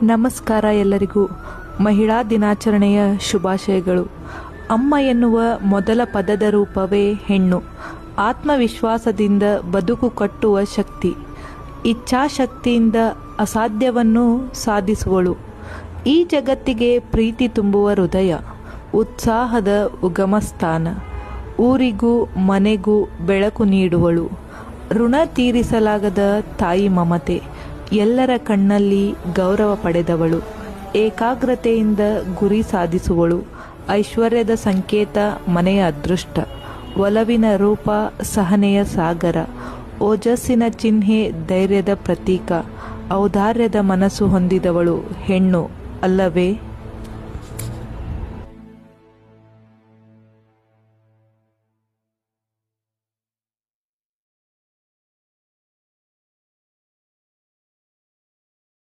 ನಮಸ್ಕಾರ ಎಲ್ಲರಿಗೂ. ಮಹಿಳಾ ದಿನಾಚರಣೆಯ ಶುಭಾಶಯಗಳು. ಅಮ್ಮ ಎನ್ನುವ ಮೊದಲ ಪದದ ರೂಪವೇ ಹೆಣ್ಣು. ಆತ್ಮವಿಶ್ವಾಸದಿಂದ ಬದುಕು ಕಟ್ಟುವ ಶಕ್ತಿ. ಇಚ್ಛಾಶಕ್ತಿಯಿಂದ ಅಸಾಧ್ಯವನ್ನು ಸಾಧಿಸುವಳು. ಈ ಜಗತ್ತಿಗೆ ಪ್ರೀತಿ ತುಂಬುವ ಹೃದಯ. ಉತ್ಸಾಹದ ಉಗಮಸ್ಥಾನ. ಊರಿಗೂ ಮನೆಗೂ ಬೆಳಕು ನೀಡುವಳು. ಋಣ ತೀರಿಸಲಾಗದ ತಾಯಿ ಮಮತೆ. ಎಲ್ಲರ ಕಣ್ಣಲ್ಲಿ ಗೌರವ ಪಡೆದವಳು. ಏಕಾಗ್ರತೆಯಿಂದ ಗುರಿ ಸಾಧಿಸುವಳು. ಐಶ್ವರ್ಯದ ಸಂಕೇತ ಮನೆಯ ಅದೃಷ್ಟ. ಒಲವಿನ ರೂಪ ಸಹನೆಯ ಸಾಗರ. ಓಜಸ್ಸಿನ ಚಿಹ್ನೆ ಧೈರ್ಯದ ಪ್ರತೀಕ. ಔದಾರ್ಯದ ಮನಸ್ಸು ಹೊಂದಿದವಳು ಹೆಣ್ಣು ಅಲ್ಲವೇ?